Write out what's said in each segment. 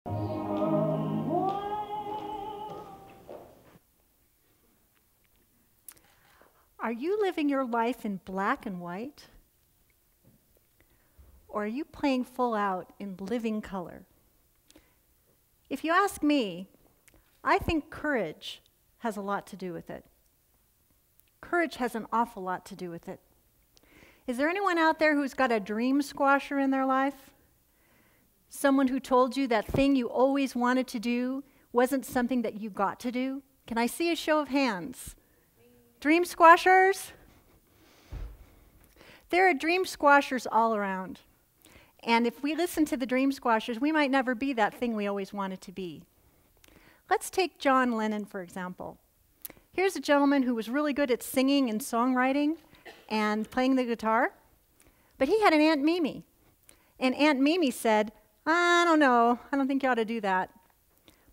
Are you living your life in black and white? Or are you playing full out in living color? If you ask me, I think courage has a lot to do with it. Courage has an awful lot to do with it. Is there anyone out there who's got a dream squasher in their life? Someone who told you that thing you always wanted to do wasn't something that you got to do? Can I see a show of hands? Dream squashers? There are dream squashers all around. And if we listen to the dream squashers, we might never be that thing we always wanted to be. Let's take John Lennon, for example. Here's a gentleman who was really good at singing and songwriting and playing the guitar, but he had an Aunt Mimi. And Aunt Mimi said, I don't know, I don't think you ought to do that.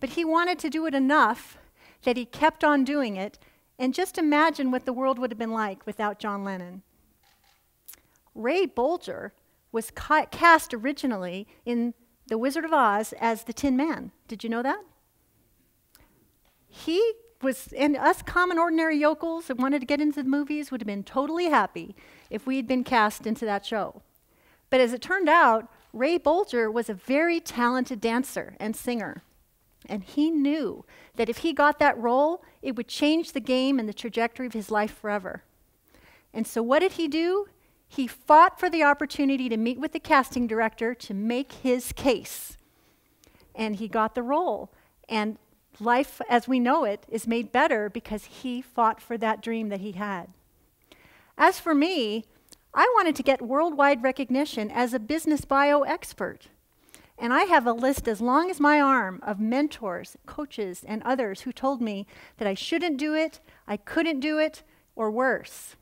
But he wanted to do it enough that he kept on doing it, and just imagine what the world would have been like without John Lennon. Ray Bolger was cast originally in The Wizard of Oz as the Tin Man. Did you know that? He was, and us common ordinary yokels that wanted to get into the movies would have been totally happy if we had been cast into that show. But as it turned out, Ray Bolger was a very talented dancer and singer. And he knew that if he got that role, it would change the game and the trajectory of his life forever. And so what did he do? He fought for the opportunity to meet with the casting director to make his case. And he got the role. And life as we know it is made better because he fought for that dream that he had. As for me, I wanted to get worldwide recognition as a business bio expert. And I have a list as long as my arm of mentors, coaches, and others who told me that I shouldn't do it, I couldn't do it, or worse.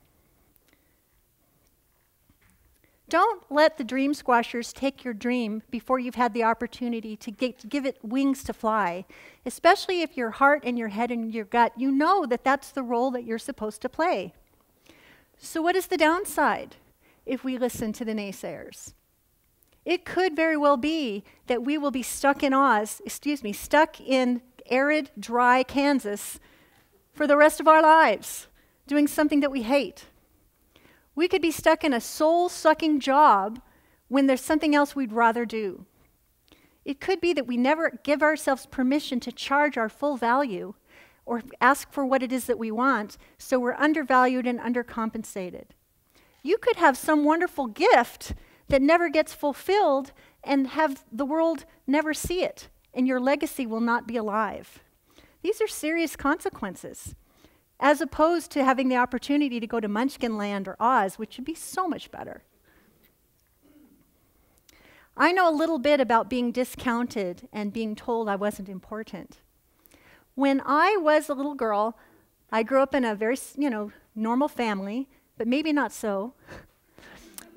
Don't let the dream squashers take your dream before you've had the opportunity to give it wings to fly, especially if your heart and your head and your gut, you know that that's the role that you're supposed to play. So what is the downside if we listen to the naysayers? It could very well be that we will be stuck in stuck in arid, dry Kansas for the rest of our lives, doing something that we hate. We could be stuck in a soul-sucking job when there's something else we'd rather do. It could be that we never give ourselves permission to charge our full value or ask for what it is that we want, so we're undervalued and undercompensated. You could have some wonderful gift that never gets fulfilled and have the world never see it, and your legacy will not be alive. These are serious consequences, as opposed to having the opportunity to go to Munchkin Land or Oz, which would be so much better. I know a little bit about being discounted and being told I wasn't important. When I was a little girl, I grew up in a very, normal family, but maybe not so.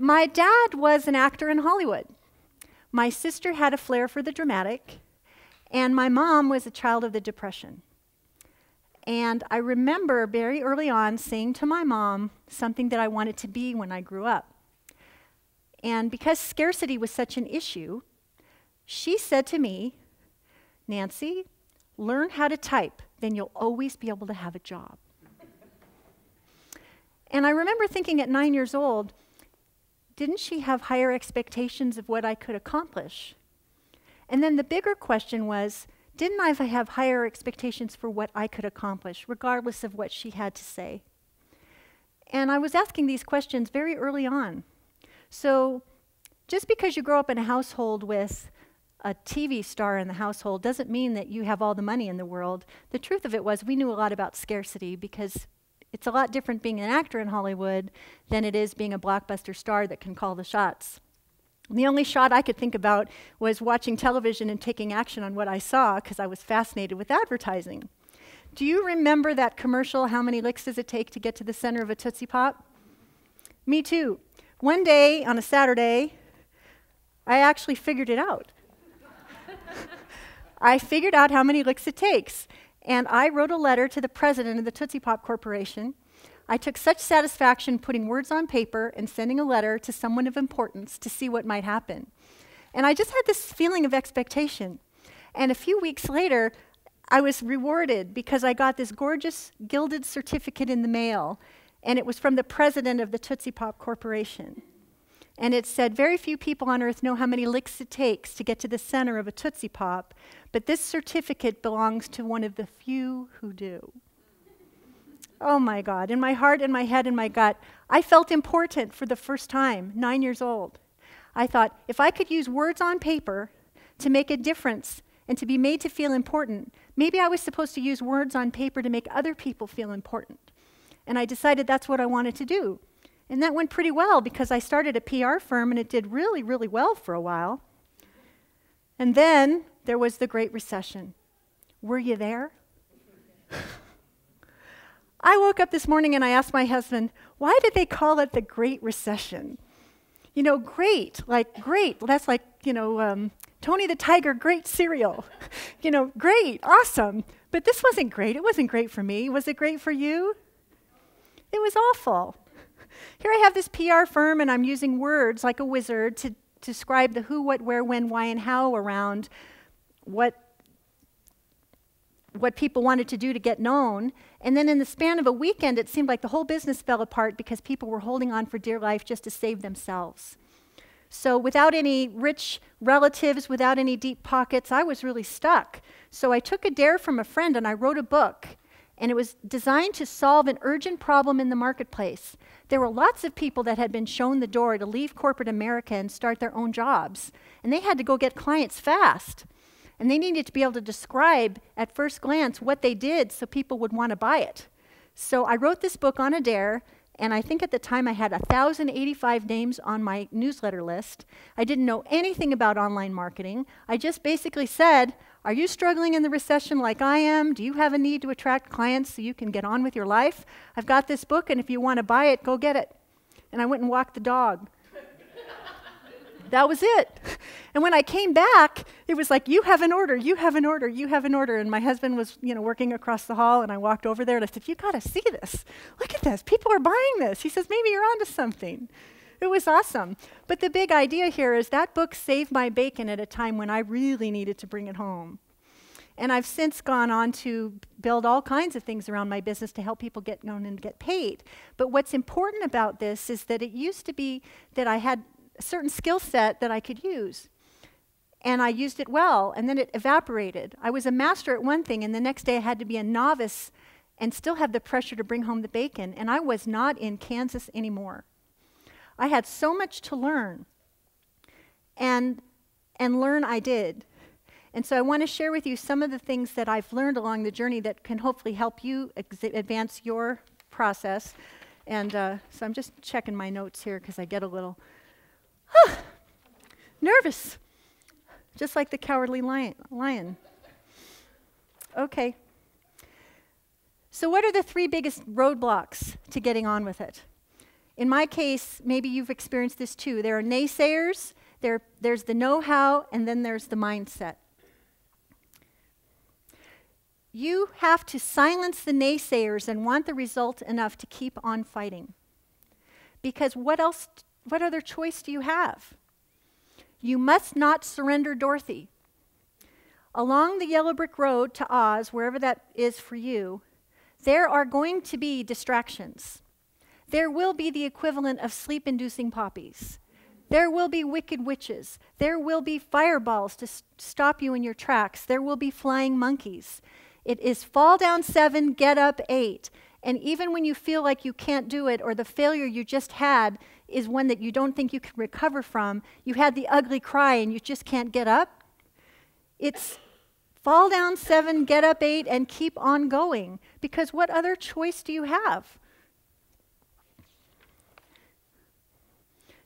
My dad was an actor in Hollywood. My sister had a flair for the dramatic, and my mom was a child of the Depression. And I remember very early on saying to my mom something that I wanted to be when I grew up. And because scarcity was such an issue, she said to me, Nancy, learn how to type, then you'll always be able to have a job. And I remember thinking at 9 years old, didn't she have higher expectations of what I could accomplish? And then the bigger question was, didn't I have higher expectations for what I could accomplish, regardless of what she had to say? And I was asking these questions very early on. So just because you grow up in a household with a TV star in the household doesn't mean that you have all the money in the world. The truth of it was we knew a lot about scarcity because it's a lot different being an actor in Hollywood than it is being a blockbuster star that can call the shots. The only shot I could think about was watching television and taking action on what I saw because I was fascinated with advertising. Do you remember that commercial, How Many Licks Does It Take to Get to the Center of a Tootsie Pop? Me too. One day on a Saturday, I actually figured it out. I figured out how many licks it takes. And I wrote a letter to the president of the Tootsie Pop Corporation. I took such satisfaction putting words on paper and sending a letter to someone of importance to see what might happen. And I just had this feeling of expectation. And a few weeks later, I was rewarded because I got this gorgeous gilded certificate in the mail, and it was from the president of the Tootsie Pop Corporation. And it said, very few people on earth know how many licks it takes to get to the center of a Tootsie Pop, but this certificate belongs to one of the few who do. Oh my God, in my heart, in my head, in my gut, I felt important for the first time, 9 years old. I thought, if I could use words on paper to make a difference and to be made to feel important, maybe I was supposed to use words on paper to make other people feel important. And I decided that's what I wanted to do. And that went pretty well because I started a PR firm and it did really, really well for a while. And then there was the Great Recession. Were you there? I woke up this morning and I asked my husband, why did they call it the Great Recession? You know, great, like great, that's like, Tony the Tiger, great cereal. Great, awesome. But this wasn't great. It wasn't great for me. Was it great for you? It was awful. Here I have this PR firm and I'm using words like a wizard to describe the who, what, where, when, why, and how around what people wanted to do to get known. And then in the span of a weekend, it seemed like the whole business fell apart because people were holding on for dear life just to save themselves. So without any rich relatives, without any deep pockets, I was really stuck. So I took a dare from a friend and I wrote a book. And it was designed to solve an urgent problem in the marketplace. There were lots of people that had been shown the door to leave corporate America and start their own jobs. And they had to go get clients fast. And they needed to be able to describe at first glance what they did so people would want to buy it. So I wrote this book on a dare, and I think at the time I had 1,085 names on my newsletter list. I didn't know anything about online marketing. I just basically said, are you struggling in the recession like I am? Do you have a need to attract clients so you can get on with your life? I've got this book, and if you want to buy it, go get it. And I went and walked the dog. That was it. And when I came back, it was like, you have an order, you have an order, you have an order. And my husband was, working across the hall, and I walked over there, and I said, you got to see this. Look at this. People are buying this. He says, maybe you're onto something. It was awesome. But the big idea here is that book saved my bacon at a time when I really needed to bring it home. And I've since gone on to build all kinds of things around my business to help people get known and get paid. But what's important about this is that it used to be that I had a certain skill set that I could use. And I used it well, and then it evaporated. I was a master at one thing, and the next day I had to be a novice and still have the pressure to bring home the bacon. And I was not in Kansas anymore. I had so much to learn, and learn I did. And so I want to share with you some of the things that I've learned along the journey that can hopefully help you advance your process. And so I'm just checking my notes here because I get a little nervous, just like the cowardly lion. Okay. So what are the 3 biggest roadblocks to getting on with it? In my case, maybe you've experienced this too. There are naysayers, there's the know-how, and then there's the mindset. You have to silence the naysayers and want the result enough to keep on fighting. Because what other choice do you have? You must not surrender Dorothy. Along the yellow brick road to Oz, wherever that is for you, there are going to be distractions. There will be the equivalent of sleep-inducing poppies. There will be wicked witches. There will be fireballs to stop you in your tracks. There will be flying monkeys. It is fall down 7, get up 8. And even when you feel like you can't do it, or the failure you just had is one that you don't think you can recover from, you had the ugly cry and you just can't get up, it's fall down 7, get up 8, and keep on going. Because what other choice do you have?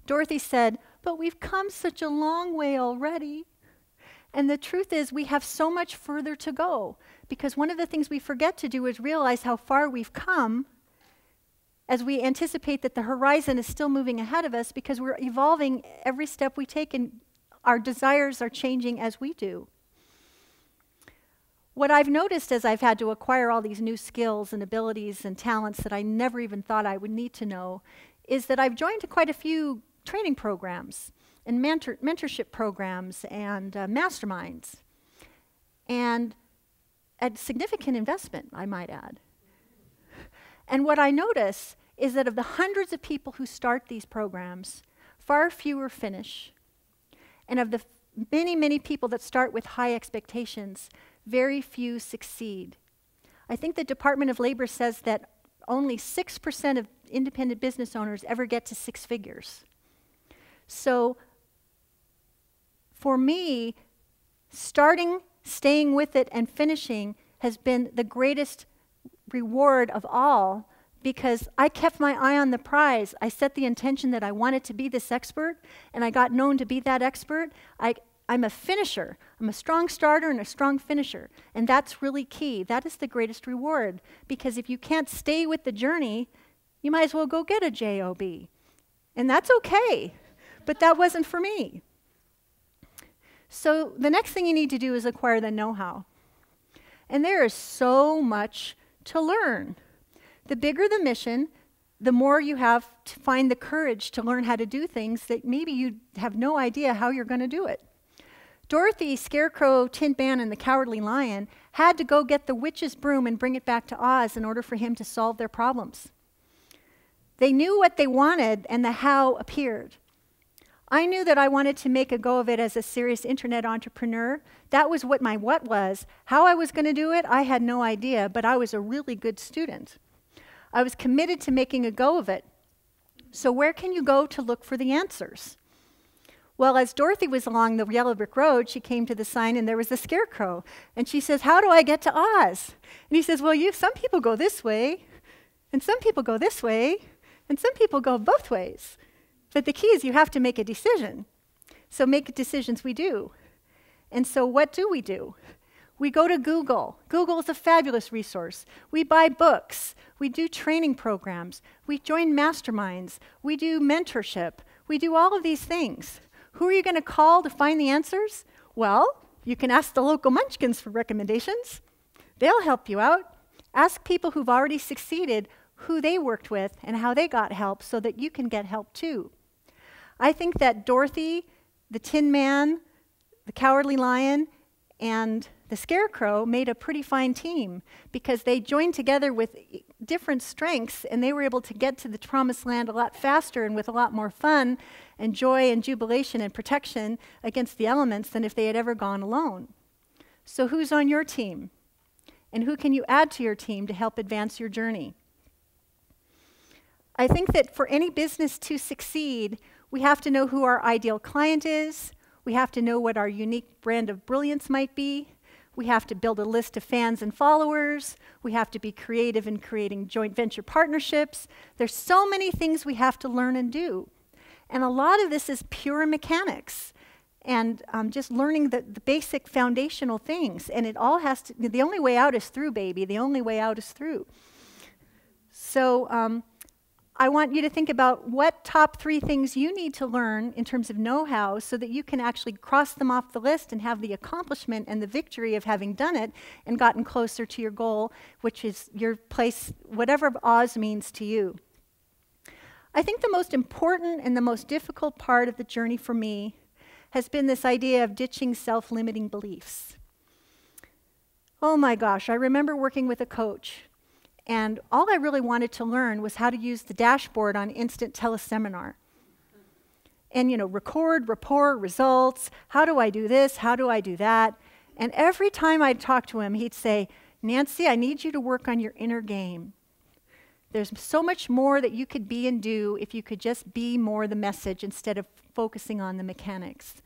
Dorothy said, but we've come such a long way already. And the truth is, we have so much further to go. Because one of the things we forget to do is realize how far we've come as we anticipate that the horizon is still moving ahead of us, because we're evolving every step we take and our desires are changing as we do. What I've noticed as I've had to acquire all these new skills and abilities and talents that I never even thought I would need to know is that I've joined quite a few training programs and mentorship programs and masterminds. and at significant investment, I might add. And what I notice is that of the hundreds of people who start these programs, far fewer finish. And of the many, many people that start with high expectations, very few succeed. I think the Department of Labor says that only 6% of independent business owners ever get to 6 figures. So for me, starting, staying with it, and finishing has been the greatest reward of all, because I kept my eye on the prize. I set the intention that I wanted to be this expert, and I got known to be that expert. I'm a finisher. I'm a strong starter and a strong finisher, and that's really key. That is the greatest reward, because if you can't stay with the journey, you might as well go get a job. And that's okay, but that wasn't for me. So the next thing you need to do is acquire the know-how. And there is so much to learn. The bigger the mission, the more you have to find the courage to learn how to do things that maybe you have no idea how you're going to do it. Dorothy, Scarecrow, Tin Man, and the Cowardly Lion had to go get the witch's broom and bring it back to Oz in order for him to solve their problems. They knew what they wanted, and the how appeared. I knew that I wanted to make a go of it as a serious internet entrepreneur. That was what my what was. How I was going to do it, I had no idea, but I was a really good student. I was committed to making a go of it. So where can you go to look for the answers? Well, as Dorothy was along the yellow brick road, she came to the sign and there was the Scarecrow. And she says, "How do I get to Oz?" And he says, "Well, some people go this way, and some people go this way, and some people go both ways. But the key is you have to make a decision. So make decisions we do." And so what do? We go to Google. Google is a fabulous resource. We buy books. We do training programs. We join masterminds. We do mentorship. We do all of these things. Who are you going to call to find the answers? Well, you can ask the local munchkins for recommendations. They'll help you out. Ask people who've already succeeded who they worked with and how they got help so that you can get help too. I think that Dorothy, the Tin Man, the Cowardly Lion, and the Scarecrow made a pretty fine team because they joined together with different strengths and they were able to get to the promised land a lot faster and with a lot more fun and joy and jubilation and protection against the elements than if they had ever gone alone. So who's on your team? And who can you add to your team to help advance your journey? I think that for any business to succeed, we have to know who our ideal client is. We have to know what our unique brand of brilliance might be. We have to build a list of fans and followers. We have to be creative in creating joint venture partnerships. There's so many things we have to learn and do. And a lot of this is pure mechanics and just learning the basic foundational things. And it all has to, the only way out is through, baby. The only way out is through. So I want you to think about what top 3 things you need to learn in terms of know-how so that you can actually cross them off the list and have the accomplishment and the victory of having done it and gotten closer to your goal, which is your place, whatever Oz means to you. I think the most important and the most difficult part of the journey for me has been this idea of ditching self-limiting beliefs. Oh my gosh, I remember working with a coach. And all I really wanted to learn was how to use the dashboard on Instant Teleseminar. And, record, report, results. How do I do this? How do I do that? And every time I'd talk to him, he'd say, "Nancy, I need you to work on your inner game. There's so much more that you could be and do if you could just be more the message instead of focusing on the mechanics."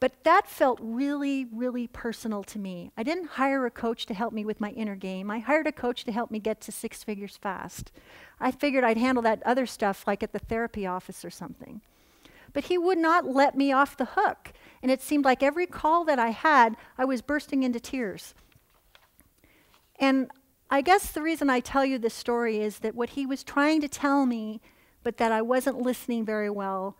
But that felt really, really personal to me. I didn't hire a coach to help me with my inner game. I hired a coach to help me get to 6 figures fast. I figured I'd handle that other stuff like at the therapy office or something. But he would not let me off the hook. And it seemed like every call that I had, I was bursting into tears. And I guess the reason I tell you this story is that what he was trying to tell me, but that I wasn't listening very well,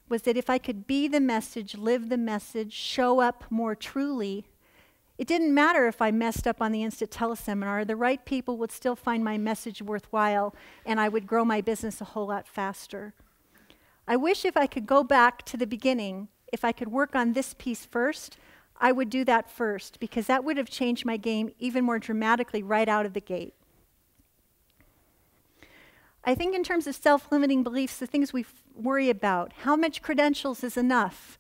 was that if I could be the message, live the message, show up more truly, it didn't matter if I messed up on the Instant Teleseminar. The right people would still find my message worthwhile, and I would grow my business a whole lot faster. I wish if I could go back to the beginning, if I could work on this piece first, I would do that first, because that would have changed my game even more dramatically right out of the gate. I think in terms of self-limiting beliefs, the things we worry about, how much credentials is enough?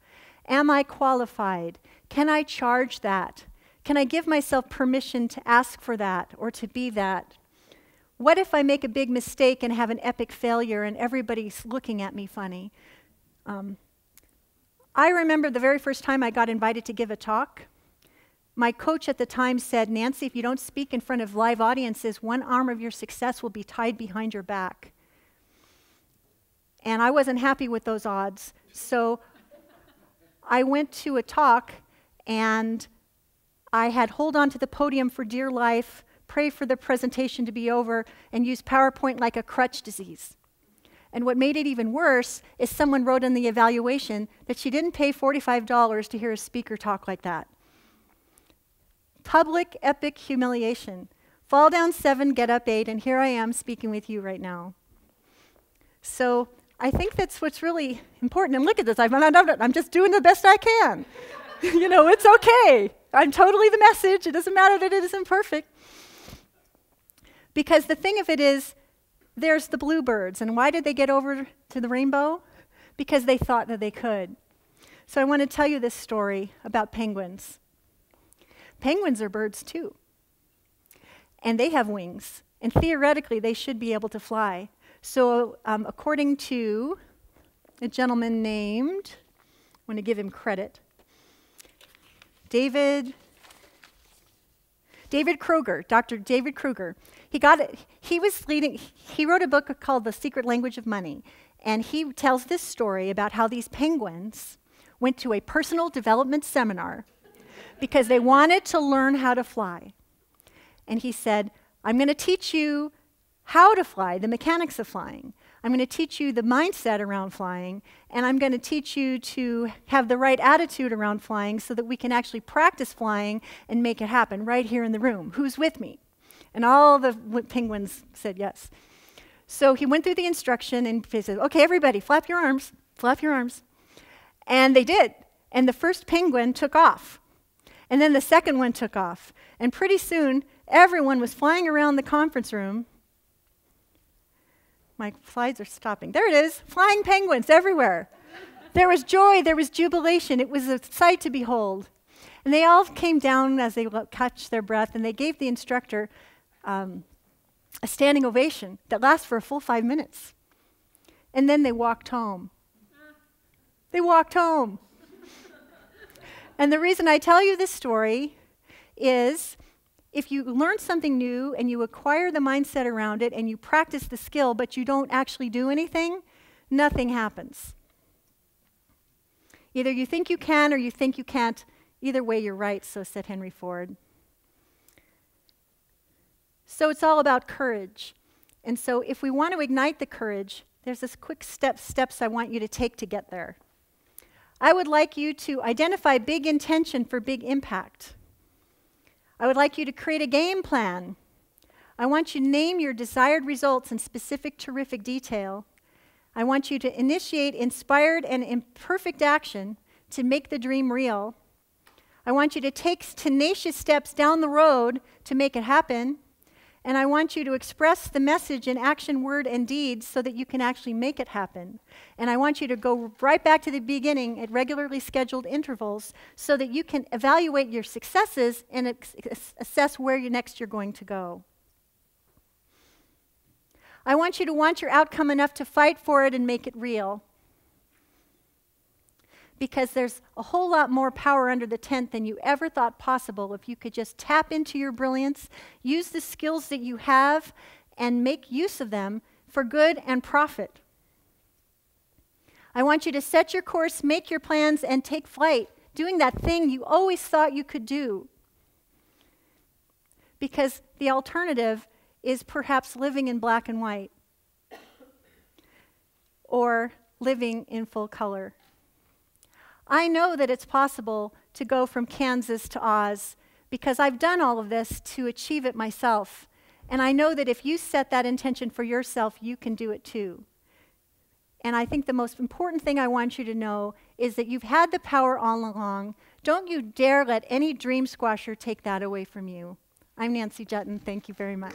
Am I qualified? Can I charge that? Can I give myself permission to ask for that or to be that? What if I make a big mistake and have an epic failure and everybody's looking at me funny? I remember the very first time I got invited to give a talk. My coach at the time said, "Nancy, if you don't speak in front of live audiences, one arm of your success will be tied behind your back." And I wasn't happy with those odds. So I went to a talk, and I had hold on to the podium for dear life, pray for the presentation to be over, and use PowerPoint like a crutch disease. And what made it even worse is someone wrote in the evaluation that she didn't pay $45 to hear a speaker talk like that. Public epic humiliation. Fall down 7, get up 8, and here I am speaking with you right now. So I think that's what's really important. And look at this, I'm just doing the best I can. You know, it's okay. I'm totally the message. It doesn't matter that it isn't perfect. Because the thing of it is, there's the bluebirds. And why did they get over to the rainbow? Because they thought that they could. So I want to tell you this story about penguins. Penguins are birds too. And they have wings. And theoretically, they should be able to fly. So according to a gentleman named, I want to give him credit, David Kruger, Dr. David Kruger. He wrote a book called The Secret Language of Money, and he tells this story about how these penguins went to a personal development seminar because they wanted to learn how to fly. And he said, "I'm going to teach you how to fly, the mechanics of flying. I'm going to teach you the mindset around flying, and I'm going to teach you to have the right attitude around flying so that we can actually practice flying and make it happen right here in the room. Who's with me?" And all the penguins said yes. So he went through the instruction and he said, "Okay, everybody, flap your arms, flap your arms." And they did. And the first penguin took off. And then the second one took off. And pretty soon, everyone was flying around the conference room. My slides are stopping. There it is, flying penguins everywhere. There was joy, there was jubilation. It was a sight to behold. And they all came down as they catch their breath, and they gave the instructor a standing ovation that lasts for a full 5 minutes. And then they walked home. They walked home. And the reason I tell you this story is if you learn something new and you acquire the mindset around it and you practice the skill but you don't actually do anything, nothing happens. Either you think you can or you think you can't. Either way, you're right, so said Henry Ford. So it's all about courage. And so if we want to ignite the courage, there's this quick steps I want you to take to get there. I would like you to identify big intention for big impact. I would like you to create a game plan. I want you to name your desired results in specific, terrific detail. I want you to initiate inspired and imperfect action to make the dream real. I want you to take tenacious steps down the road to make it happen. And I want you to express the message in action, word, and deed so that you can actually make it happen. And I want you to go right back to the beginning at regularly scheduled intervals so that you can evaluate your successes and assess where you're going to go. I want you to want your outcome enough to fight for it and make it real. Because there's a whole lot more power under the tent than you ever thought possible if you could just tap into your brilliance, use the skills that you have, and make use of them for good and profit. I want you to set your course, make your plans, and take flight, doing that thing you always thought you could do. Because the alternative is perhaps living in black and white or living in full color. I know that it's possible to go from Kansas to Oz because I've done all of this to achieve it myself. And I know that if you set that intention for yourself, you can do it too. And I think the most important thing I want you to know is that you've had the power all along Don't you dare let any dream squasher take that away from you. I'm Nancy Juetten. Thank you very much.